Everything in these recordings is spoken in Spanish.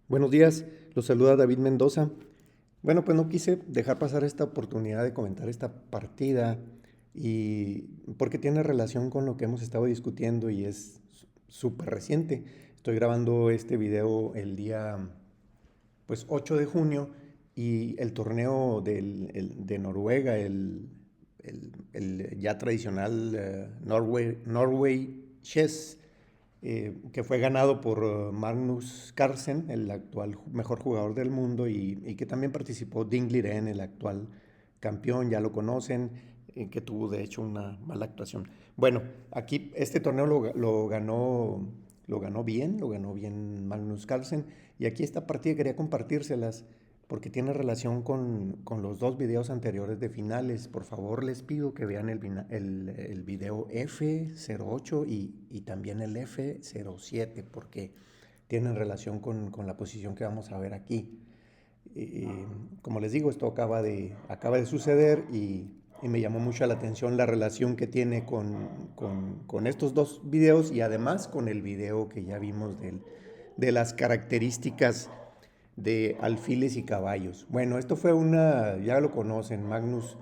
Buenos días, los saluda David Mendoza. Bueno, pues no quise dejar pasar esta oportunidad de comentar esta partida y porque tiene relación con lo que hemos estado discutiendo y es súper reciente. Estoy grabando este video el día 8 de junio y el torneo de Noruega, el ya tradicional Norway Chess, que fue ganado por Magnus Carlsen, el actual mejor jugador del mundo, y que también participó Ding Liren, el actual campeón, ya lo conocen, que tuvo de hecho una mala actuación. Bueno, aquí este torneo lo ganó bien Magnus Carlsen, y aquí esta partida quería compartírselas porque tiene relación con los dos videos anteriores de finales. Por favor, les pido que vean el video F08 y también el F07 porque tienen relación con la posición que vamos a ver aquí. Como les digo, esto acaba de suceder y me llamó mucho la atención la relación que tiene con estos dos videos y además con el video que ya vimos de las características de alfiles y caballos. Bueno, esto fue ya lo conocen, Magnus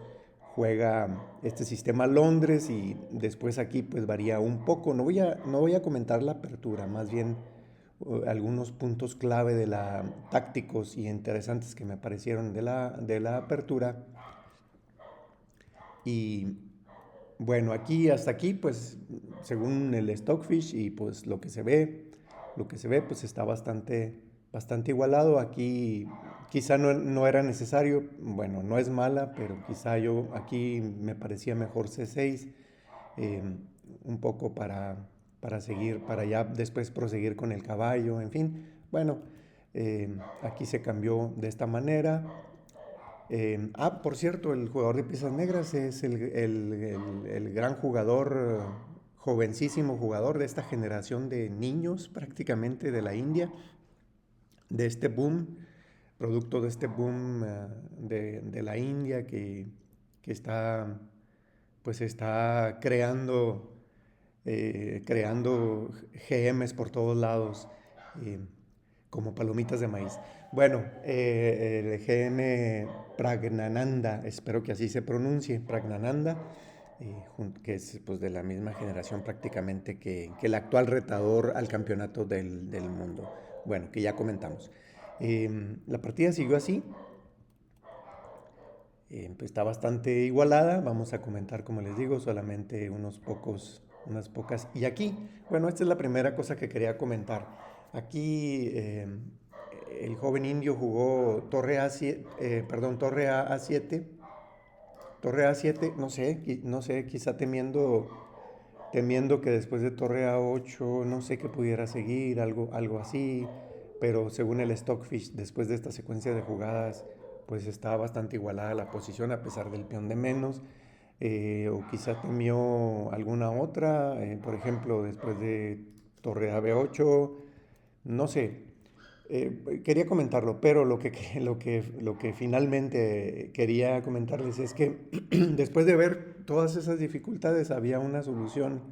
juega este sistema Londres y después aquí pues varía un poco. No voy a comentar la apertura, más bien algunos puntos clave tácticos y interesantes que me parecieron de la apertura. Y bueno, aquí hasta aquí, pues según el Stockfish y pues lo que se ve, pues está bastante igualado. Aquí quizá no era necesario, bueno, no es mala, pero quizá yo aquí me parecía mejor C6, eh, un poco para seguir, para ya después proseguir con el caballo, en fin. Bueno, aquí se cambió de esta manera. Por cierto, el jugador de piezas negras es el gran jugador, jovencísimo jugador de esta generación de niños prácticamente de la India, de este boom, producto de este boom de la India que pues está creando GMs por todos lados, eh, como palomitas de maíz. Bueno, el GM Pragnananda, espero que así se pronuncie, Pragnananda, que es pues, de la misma generación prácticamente que el actual retador al campeonato del mundo. Bueno, que ya comentamos. La partida siguió así, pues está bastante igualada. Vamos a comentar, como les digo, solamente unas pocas. Y aquí, bueno, esta es la primera cosa que quería comentar. Aquí el joven indio jugó torre A7, torre A7, no sé, quizá temiendo que después de torre A8, no sé qué pudiera seguir, algo así, pero según el Stockfish, después de esta secuencia de jugadas, pues está bastante igualada la posición a pesar del peón de menos, o quizá temió alguna otra, por ejemplo, después de torre a B8, no sé, quería comentarlo, pero lo que finalmente quería comentarles es que después de ver todas esas dificultades había una solución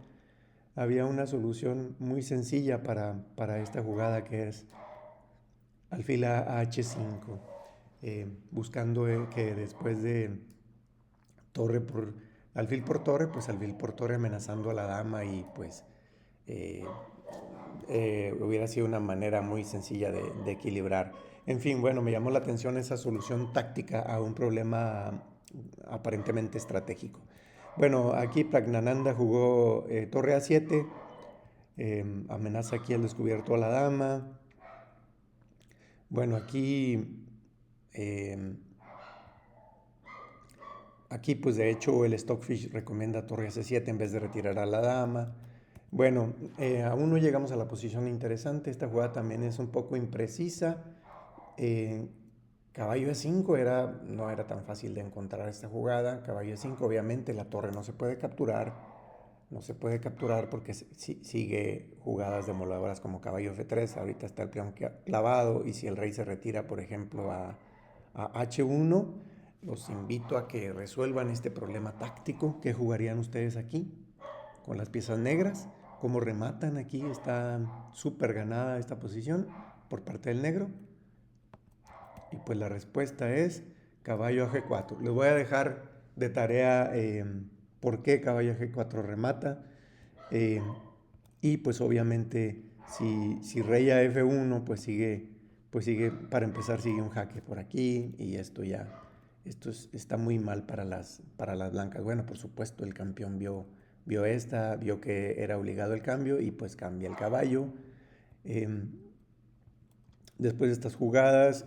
muy sencilla para esta jugada que es alfil a H5, buscando que después de torre por alfil por torre, pues alfil por torre amenazando a la dama y pues eh, hubiera sido una manera muy sencilla de equilibrar. En fin, bueno, me llamó la atención esa solución táctica a un problema aparentemente estratégico. Bueno, aquí Pragnananda jugó torre A7, amenaza aquí el descubierto a la dama. Bueno, eh, aquí pues de hecho el Stockfish recomienda torre C7 en vez de retirar a la dama. Bueno, aún no llegamos a la posición interesante. Esta jugada también es un poco imprecisa. Eh, caballo E5 no era tan fácil de encontrar esta jugada. Caballo E5, obviamente la torre no se puede capturar. No se puede capturar porque sigue jugadas demoladoras como caballo F3. Ahorita está el peón clavado y si el rey se retira, por ejemplo, a H1, los invito a que resuelvan este problema táctico. ¿Qué jugarían ustedes aquí con las piezas negras? ¿Cómo rematan aquí? Está súper ganada esta posición. por parte del negro. Y pues la respuesta es caballo a G4. Les voy a dejar de tarea por qué caballo a G4 remata. Eh, y pues obviamente si rey a F1 pues sigue, para empezar sigue un jaque por aquí y está muy mal para las blancas. Bueno, por supuesto el campeón vio vio que era obligado el cambio y pues cambia el caballo. Después de estas jugadas,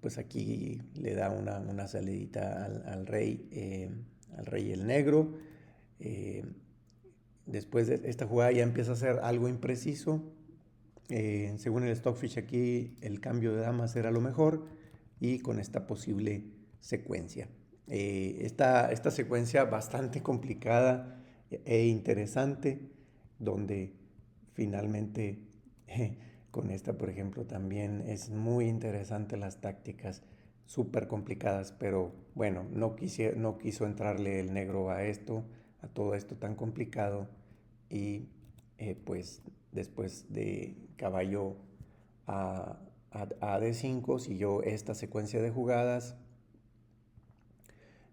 pues aquí le da una salidita al rey el negro. Eh, Después de esta jugada ya empieza a ser algo impreciso. Según el Stockfish aquí el cambio de damas era lo mejor y con esta posible secuencia. Esta secuencia bastante complicada e interesante donde finalmente con esta por ejemplo también es muy interesante las tácticas súper complicadas, pero bueno, no quiso entrarle el negro a todo esto tan complicado y pues después de caballo a D5 siguió esta secuencia de jugadas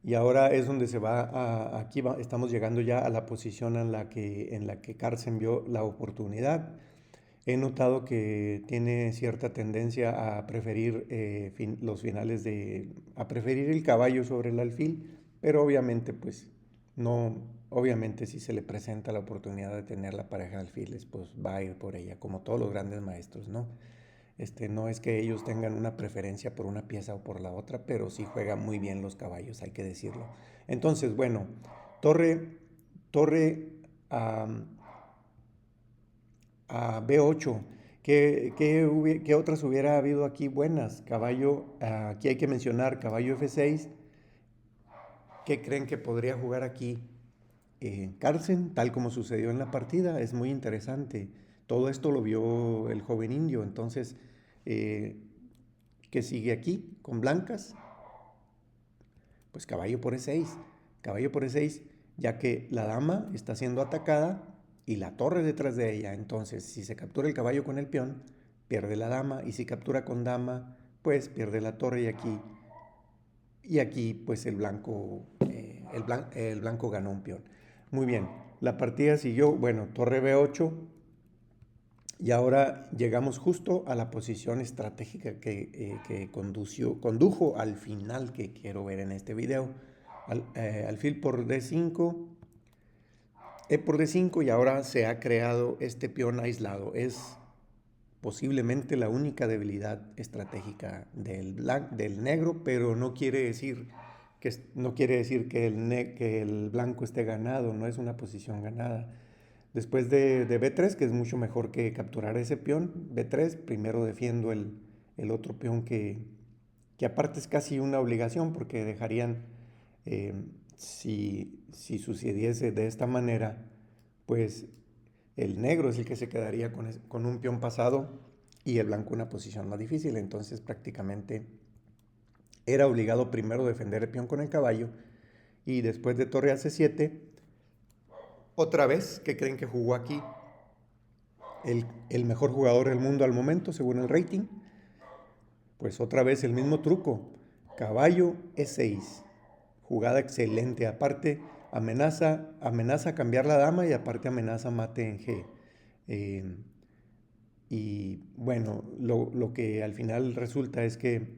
y ahora es donde estamos llegando ya a la posición en la que Carlsen vio la oportunidad. He notado que tiene cierta tendencia a preferir a preferir el caballo sobre el alfil, pero obviamente pues no, obviamente si se le presenta la oportunidad de tener la pareja de alfiles, pues va a ir por ella, como todos los grandes maestros, ¿no? No es que ellos tengan una preferencia por una pieza o por la otra, pero sí juegan muy bien los caballos, hay que decirlo. Entonces, bueno, torre a B8. ¿Qué otras hubiera habido aquí buenas? Aquí hay que mencionar caballo F6. ¿Qué creen que podría jugar aquí? Carlsen, tal como sucedió en la partida, es muy interesante. Todo esto lo vio el joven indio, entonces, ¿qué sigue aquí? Con blancas, pues caballo por E6. Caballo por E6, ya que la dama está siendo atacada y la torre detrás de ella. Entonces, si se captura el caballo con el peón, pierde la dama. Y si captura con dama, pues pierde la torre y aquí pues el blanco ganó un peón. Muy bien, la partida siguió, bueno, torre B8 y ahora llegamos justo a la posición estratégica que condujo al final que quiero ver en este video. Alfil por D5, E por D5 y ahora se ha creado este peón aislado. Es posiblemente la única debilidad estratégica del negro, pero no quiere decir que el blanco esté ganado, no es una posición ganada. Después de B3, que es mucho mejor que capturar ese peón, B3, primero defiendo el otro peón que aparte es casi una obligación porque dejarían, eh, si sucediese de esta manera, pues el negro es el que se quedaría con un peón pasado y el blanco una posición más difícil. Entonces prácticamente era obligado primero defender el peón con el caballo y después de torre a C7, otra vez, ¿qué creen que jugó aquí? El mejor jugador del mundo al momento, según el rating. Pues otra vez el mismo truco. Caballo E6. Jugada excelente. Aparte, amenaza a cambiar la dama y aparte amenaza mate en G. Y bueno, lo que al final resulta es que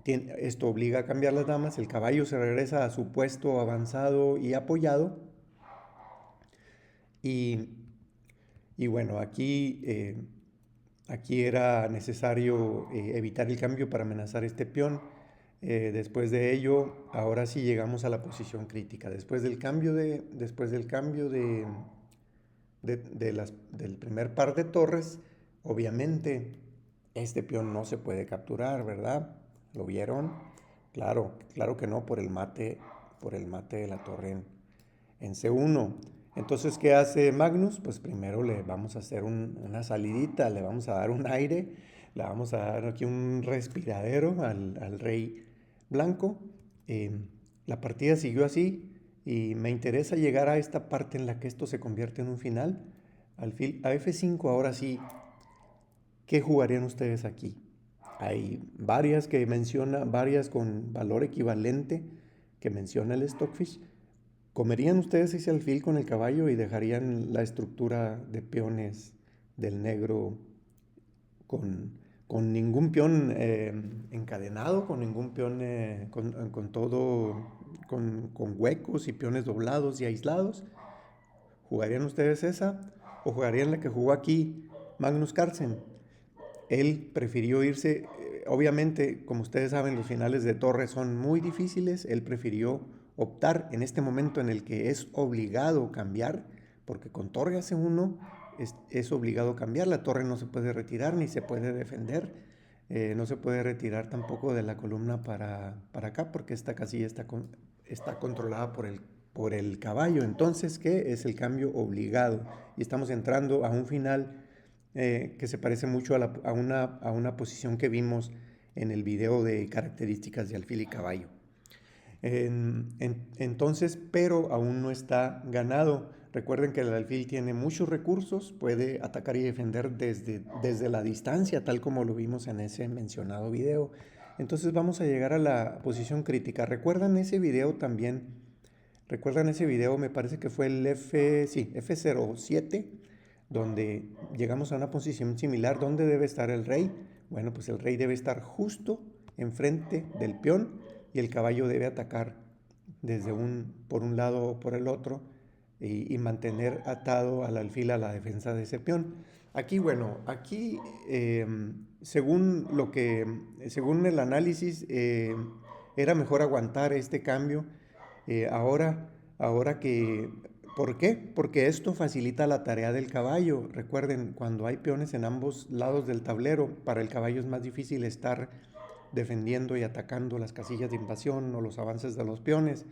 esto obliga a cambiar las damas, el caballo se regresa a su puesto avanzado y apoyado. Y, y bueno, aquí era necesario evitar el cambio para amenazar este peón. Después de ello, ahora sí llegamos a la posición crítica. Después del cambio del primer par de torres, obviamente este peón no se puede capturar, ¿verdad? ¿Lo vieron? Claro, claro que no, por el mate de la torre en C1. Entonces, ¿qué hace Magnus? Pues primero le vamos a hacer una salidita, le vamos a dar un aire, le vamos a dar aquí un respiradero al rey blanco. Eh, la partida siguió así y me interesa llegar a esta parte en la que esto se convierte en un final. A F5 ahora sí ¿Qué jugarían ustedes aquí? Hay varias que menciona, varias con valor equivalente que menciona el Stockfish. ¿Comerían ustedes ese alfil con el caballo y dejarían la estructura de peones del negro con, con ningún peón encadenado, con ningún peón con todo, con huecos y peones doblados y aislados? ¿Jugarían ustedes esa o jugarían la que jugó aquí Magnus Carlsen? Él prefirió irse, obviamente, como ustedes saben, los finales de torre son muy difíciles. Él prefirió optar en este momento en el que es obligado cambiar, porque con torre hace uno es obligado cambiar. La torre no se puede retirar ni se puede defender. No se puede retirar tampoco de la columna para acá, porque esta casilla está controlada por el caballo. Entonces, ¿qué? Es el cambio obligado. Y estamos entrando a un final que se parece mucho a una posición que vimos en el video de características de alfil y caballo. Entonces, pero aún no está ganado. Recuerden que el alfil tiene muchos recursos, puede atacar y defender desde la distancia, tal como lo vimos en ese mencionado video. Entonces vamos a llegar a la posición crítica. ¿Recuerdan ese video también? ¿Recuerdan ese video? Me parece que fue el F07, donde llegamos a una posición similar. ¿Dónde debe estar el rey? Bueno, pues el rey debe estar justo enfrente del peón y el caballo debe atacar por un lado o por el otro y mantener atado al alfil a la defensa de ese peón. Aquí, bueno, aquí según el análisis era mejor aguantar este cambio. Ahora que, ¿por qué? Porque esto facilita la tarea del caballo. Recuerden, cuando hay peones en ambos lados del tablero, para el caballo es más difícil estar defendiendo y atacando las casillas de invasión o los avances de los peones.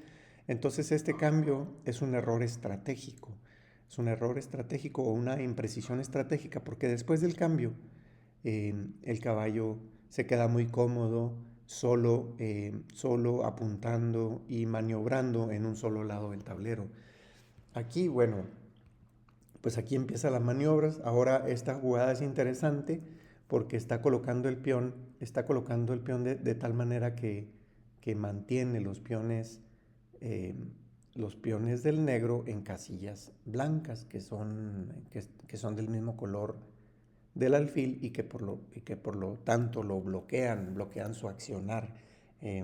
Entonces este cambio es un error estratégico. Es un error estratégico o una imprecisión estratégica, porque después del cambio el caballo se queda muy cómodo, solo apuntando y maniobrando en un solo lado del tablero. Aquí, bueno, pues aquí empiezan las maniobras. Ahora esta jugada es interesante porque está colocando el peón de tal manera que mantiene eh, los peones del negro en casillas blancas, que son del mismo color del alfil y que por lo tanto lo bloquean su accionar. Eh,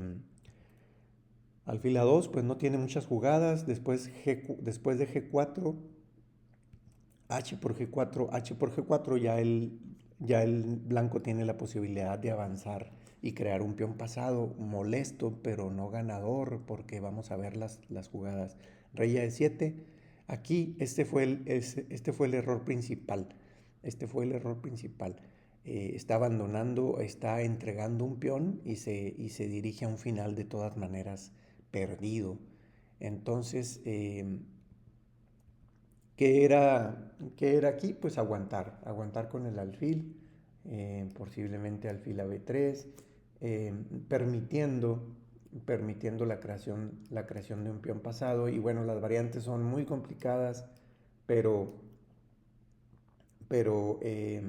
Alfil A2 pues no tiene muchas jugadas, después de G4, H por G4 ya el blanco tiene la posibilidad de avanzar y crear un peón pasado molesto pero no ganador, porque vamos a ver las jugadas. Rey a E7, aquí este fue el error principal. Este fue el error principal. Está entregando un peón y se dirige a un final de todas maneras perdido. Entonces, ¿qué era aquí? Pues aguantar con el alfil, posiblemente alfil a B3, permitiendo la creación de un peón pasado. Y bueno, las variantes son muy complicadas, pero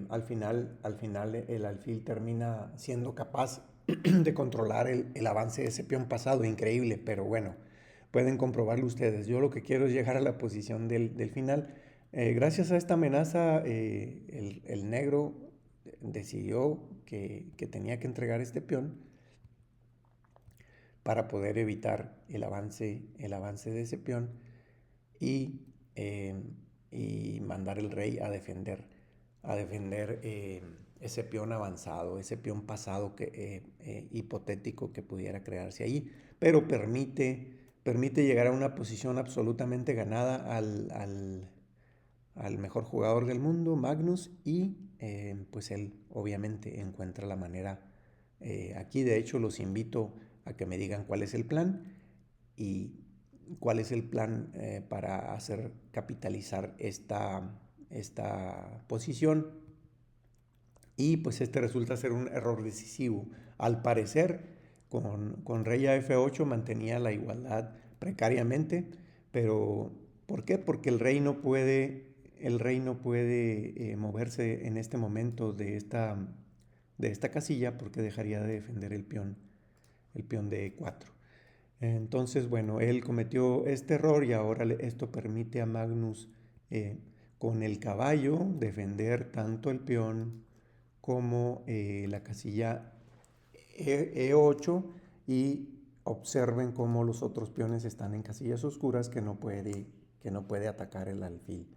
al final el alfil termina siendo capaz de controlar el avance de ese peón pasado, increíble, pero bueno, pueden comprobarlo ustedes. Yo lo que quiero es llegar a la posición del final. Gracias a esta amenaza, el negro decidió que tenía que entregar este peón para poder evitar el avance de ese peón y, eh, y mandar el rey a defender ese peón avanzado, ese peón pasado hipotético que pudiera crearse ahí, pero permite llegar a una posición absolutamente ganada al mejor jugador del mundo, Magnus, y pues él obviamente encuentra la manera. Aquí de hecho los invito a que me digan cuál es el plan y cuál es el plan para hacer capitalizar esta posición. Y pues este resulta ser un error decisivo. Al parecer, con rey a F8 mantenía la igualdad precariamente, pero ¿por qué? Porque el rey no puede el rey no puede moverse en este momento de esta casilla porque dejaría de defender el peón de E4. Entonces, bueno, él cometió este error y ahora esto permite a Magnus con el caballo defender tanto el peón como la casilla E8 y observen cómo los otros peones están en casillas oscuras que no puede atacar el alfil.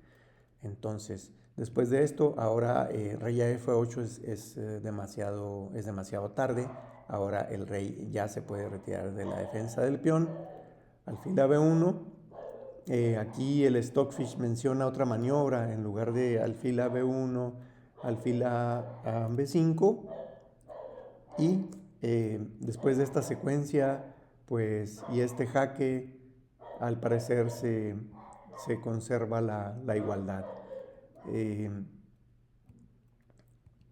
Entonces, después de esto, ahora rey a F8 es demasiado tarde. Ahora el rey ya se puede retirar de la defensa del peón. Alfil a B1. Aquí el Stockfish menciona otra maniobra. En lugar de alfil a B1, alfil a B5. Y después de esta secuencia, pues, y este jaque, al parecer se conserva la igualdad.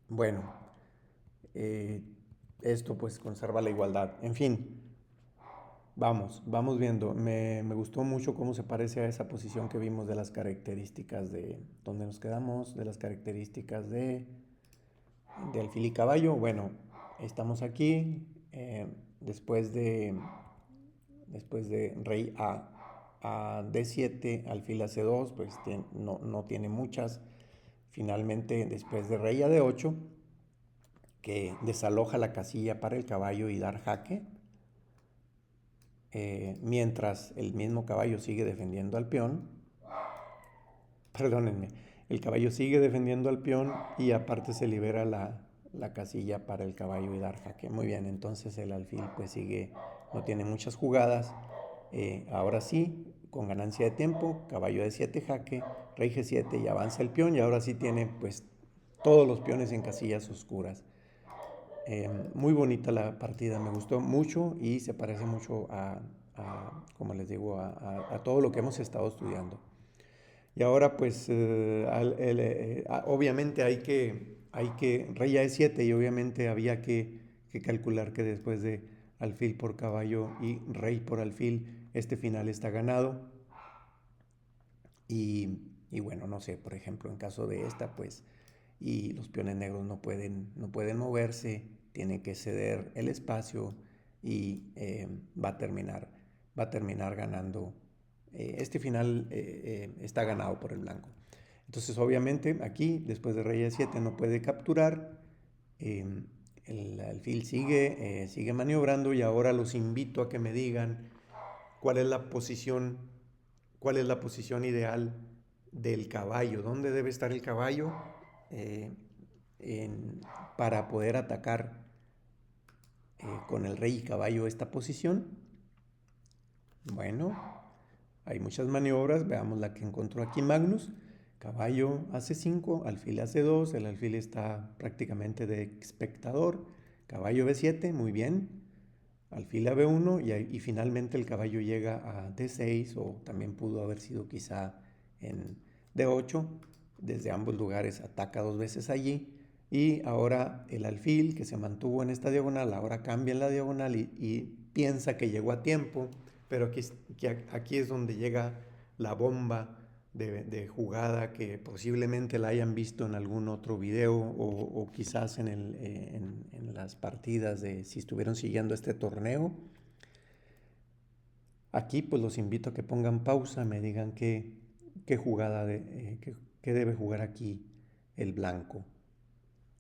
Bueno, esto pues conserva la igualdad. En fin, vamos viendo. Me gustó mucho cómo se parece a esa posición que vimos de las características de... ¿Dónde nos quedamos? De las características de alfil y caballo. Bueno, estamos aquí. Después de rey a D7, alfil a C2, pues no tiene muchas. Finalmente, después de rey a D8, que desaloja la casilla para el caballo y dar jaque, mientras el mismo caballo sigue defendiendo al peón. Perdónenme, el caballo sigue defendiendo al peón y aparte se libera la casilla para el caballo y dar jaque. Muy bien, entonces el alfil pues sigue, no tiene muchas jugadas. Ahora sí, con ganancia de tiempo, caballo de 7 jaque, rey G7 y avanza el peón y ahora sí tiene pues todos los peones en casillas oscuras. Muy bonita la partida, me gustó mucho y se parece mucho como les digo, a todo lo que hemos estado estudiando. Y ahora pues obviamente hay que, rey a E7 y obviamente había que calcular que después de alfil por caballo y rey por alfil, este final está ganado. Y bueno, no sé, por ejemplo, en caso de esta, pues, y los peones negros no pueden moverse, tienen que ceder el espacio y va a terminar ganando. Este final está ganado por el blanco. Entonces, obviamente, aquí, después de rey a7, no puede capturar. El alfil sigue maniobrando y ahora los invito a que me digan cuál es la posición ideal del caballo, dónde debe estar el caballo eh, para poder atacar con el rey y caballo esta posición. Bueno, hay muchas maniobras, veamos la que encontró aquí Magnus. Caballo a C5, alfil a C2, el alfil está prácticamente de espectador. Caballo B7, muy bien. Alfil a B1 y finalmente el caballo llega a D6 o también pudo haber sido quizá en D8. Desde ambos lugares ataca 2 veces allí y ahora el alfil que se mantuvo en esta diagonal ahora cambia en la diagonal y piensa que llegó a tiempo, pero aquí es donde llega la bomba de jugada que posiblemente la hayan visto en algún otro video o quizás en las partidas de si estuvieron siguiendo este torneo. Aquí pues los invito a que pongan pausa, me digan qué jugada, qué debe jugar aquí el blanco.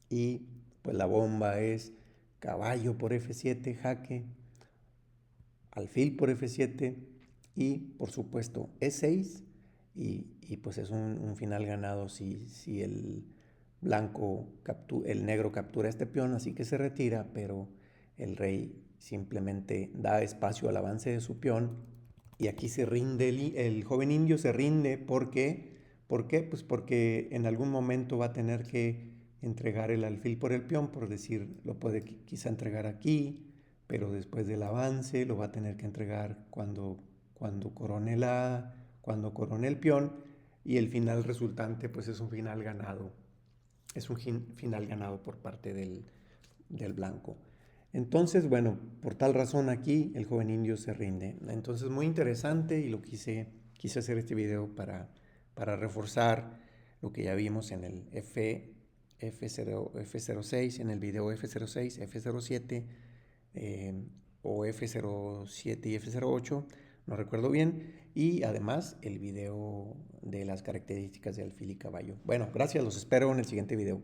Y pues la bomba es caballo por F7, jaque, alfil por F7 y por supuesto E6 y pues es un final ganado si el el negro captura este peón, así que se retira, pero el rey simplemente da espacio al avance de su peón y aquí se rinde, el joven indio se rinde porque, ¿por qué? Pues porque en algún momento va a tener que entregar el alfil por el peón, por decir, lo puede quizá entregar aquí, pero después del avance lo va a tener que entregar cuando corone el peón y el final resultante pues es un final ganado. Es un final ganado por parte del blanco. Entonces, bueno, por tal razón aquí el joven indio se rinde. Entonces, muy interesante y quise hacer este video para reforzar lo que ya vimos en el F06, en el video F06, F07 o F07 y F08, no recuerdo bien, y además el video de las características de alfil y caballo. Bueno, gracias, los espero en el siguiente video.